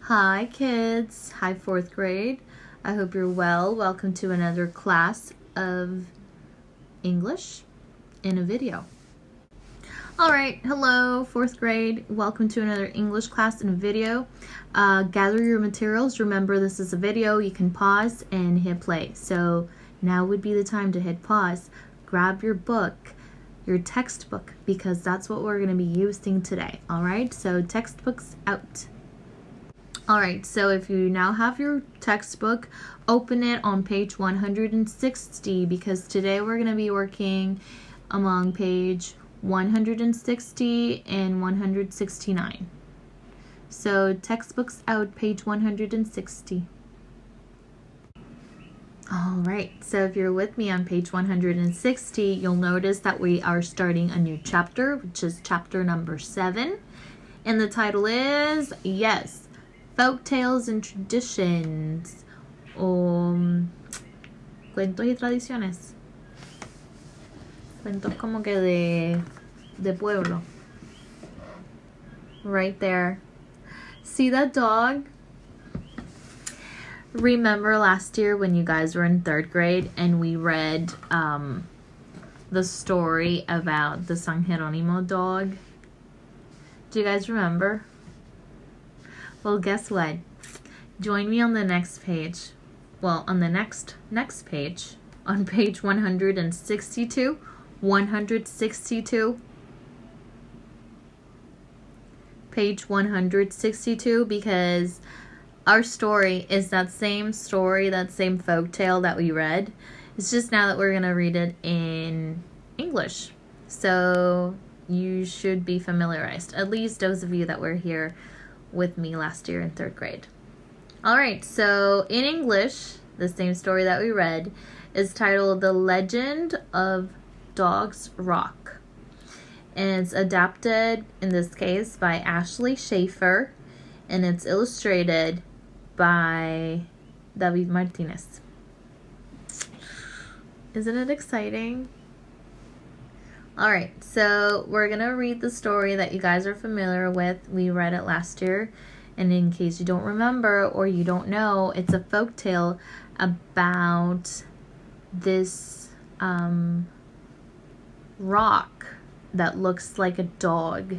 Hi kids, hi 4th grade. I hope you're well. Welcome to another class of English in a video. Alright, hello 4th grade. Welcome to another English class in a video. Gather your materials. Remember, this is a video. You can pause and hit play. So now would be the time to hit pause. Grab your book, your textbook, because that's what we're going to be using today. Alright, so textbooks out. Alright, so if you now have your textbook, open it on page 160 because today we're going to be working among page 160 and 169. So textbooks out, page 160. Alright, so if you're with me on page 160, you'll notice that we are starting a new chapter, which is chapter number 7. And the title is, yes, Folktales and Traditions, o cuentos y tradiciones. Cuentos como que de pueblo. Right there. See that dog? Remember last year when you guys were in 3rd grade and we read the story about the San Jeronimo dog? Do you guys remember? Well, guess what? Join me on the next page. Well, on the next page, on page 162. 162. Page 162, because our story is that same story, that same folktale that we read. It's just now that we're going to read it in English. So you should be familiarized, at least those of you that were here with me last year in 3rd grade. Alright, so in English, the same story that we read is titled The Legend of Dog's Rock. And it's adapted, in this case, by Ashley Schaefer, and it's illustrated by David Martínez. Isn't it exciting? Alright, so we're going to read the story that you guys are familiar with. We read it last year, and in case you don't remember or you don't know, it's a folktale about this rock that looks like a dog.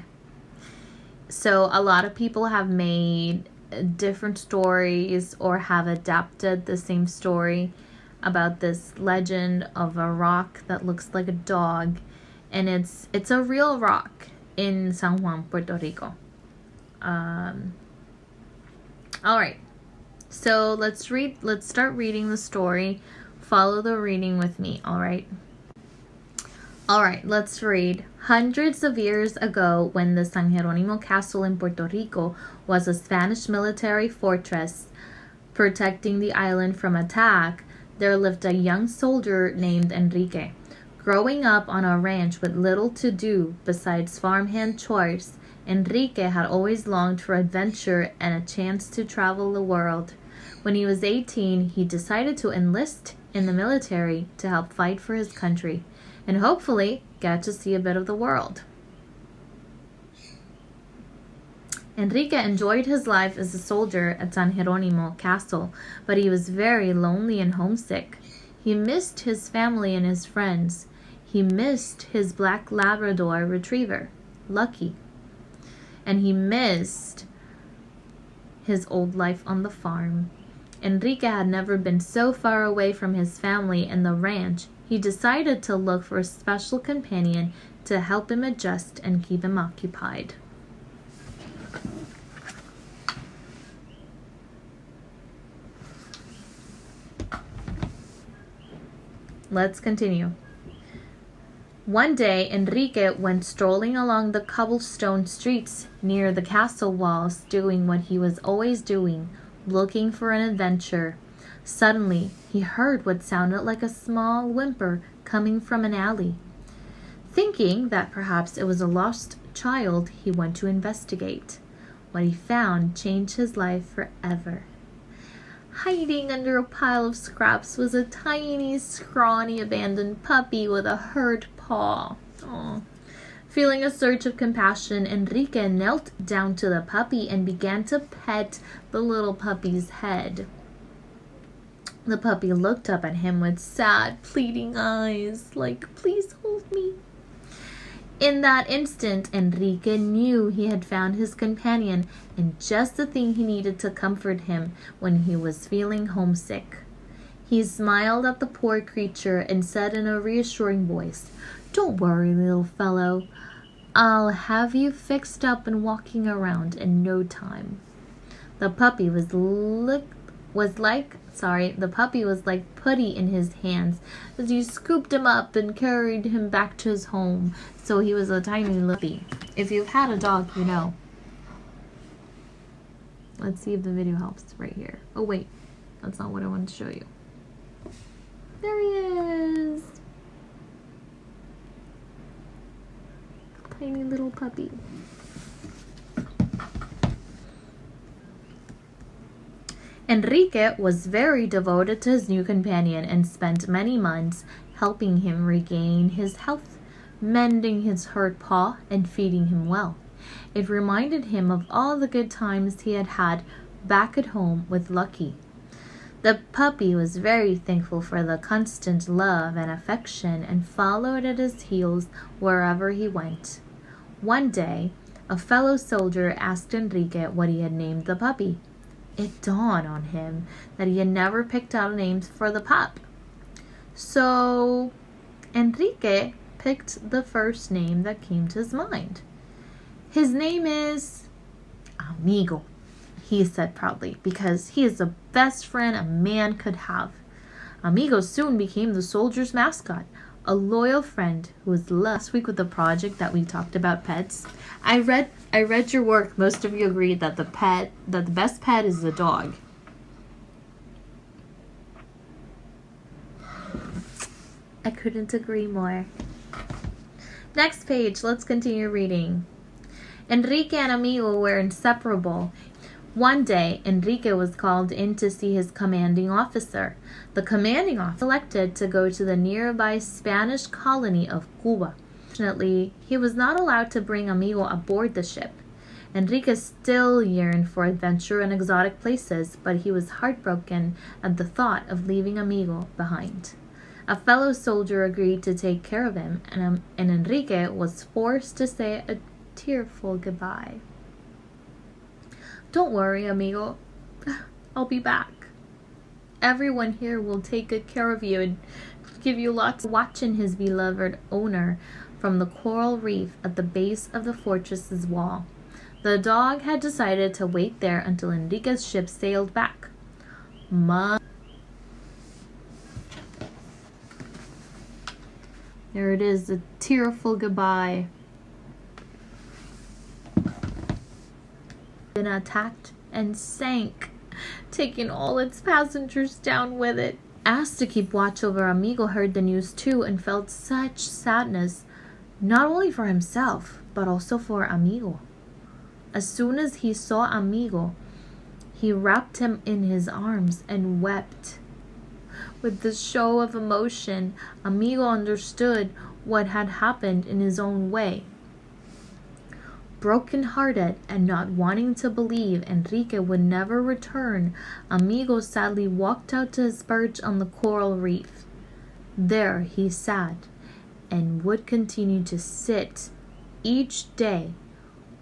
So a lot of people have made different stories or have adapted the same story about this legend of a rock that looks like a dog. And it's a real rock in San Juan, Puerto Rico. Alright, so let's start reading the story. Follow the reading with me, alright? Alright, let's read. Hundreds of years ago, when the San Jeronimo Castle in Puerto Rico was a Spanish military fortress protecting the island from attack, there lived a young soldier named Enrique. Growing up on a ranch with little to do besides farmhand chores, Enrique had always longed for adventure and a chance to travel the world. When he was 18, he decided to enlist in the military to help fight for his country and hopefully get to see a bit of the world. Enrique enjoyed his life as a soldier at San Jeronimo Castle, but he was very lonely and homesick. He missed his family and his friends. He missed his black Labrador retriever, Lucky. And he missed his old life on the farm. Enrique had never been so far away from his family and the ranch. He decided to look for a special companion to help him adjust and keep him occupied. Let's continue. One day, Enrique went strolling along the cobblestone streets near the castle walls, doing what he was always doing, looking for an adventure. Suddenly, he heard what sounded like a small whimper coming from an alley. Thinking that perhaps it was a lost child, he went to investigate. What he found changed his life forever. Hiding under a pile of scraps was a tiny, scrawny, abandoned puppy with a hurt paw. Aww. Feeling a surge of compassion, Enrique knelt down to the puppy and began to pet the little puppy's head. The puppy looked up at him with sad, pleading eyes, like, "Please hold me." In that instant, Enrique knew he had found his companion and just the thing he needed to comfort him when he was feeling homesick. He smiled at the poor creature and said in a reassuring voice, "Don't worry, little fellow. I'll have you fixed up and walking around in no time." The puppy was like putty in his hands as he scooped him up and carried him back to his home. So he was a tiny lippy. If you've had a dog, you know. Let's see if the video helps right here. Oh wait, that's not what I wanted to show you. There he is. Tiny little puppy. Enrique was very devoted to his new companion and spent many months helping him regain his health, mending his hurt paw, and feeding him well. It reminded him of all the good times he had had back at home with Lucky. The puppy was very thankful for the constant love and affection and followed at his heels wherever he went. One day, a fellow soldier asked Enrique what he had named the puppy. It dawned on him that he had never picked out names for the pup. So, Enrique picked the first name that came to his mind. "His name is Amigo," he said proudly, "because he is the best friend a man could have." Amigo soon became the soldier's mascot, a loyal friend who was last week with the project that we talked about pets. I read your work. Most of you agreed that the best pet is the dog. I couldn't agree more. Next page, let's continue reading. Enrique and Amigo were inseparable. One day, Enrique was called in to see his commanding officer. The commanding officer elected to go to the nearby Spanish colony of Cuba. Fortunately, he was not allowed to bring Amigo aboard the ship. Enrique still yearned for adventure and exotic places, but he was heartbroken at the thought of leaving Amigo behind. A fellow soldier agreed to take care of him, and Enrique was forced to say a tearful goodbye. "Don't worry, Amigo. I'll be back. Everyone here will take good care of you and give you lots of watching." His beloved owner from the coral reef at the base of the fortress's wall. The dog had decided to wait there until Enrique's ship sailed back. There it is, a tearful goodbye. Been attacked and sank, taking all its passengers down with it. Asked to keep watch over Amigo heard the news too and felt such sadness, not only for himself, but also for Amigo. As soon as he saw Amigo, he wrapped him in his arms and wept. With this show of emotion, Amigo understood what had happened in his own way. Broken-hearted and not wanting to believe Enrique would never return, Amigo sadly walked out to his perch on the coral reef. There he sat and would continue to sit each day,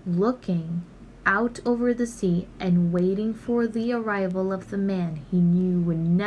looking out over the sea and waiting for the arrival of the man he knew would never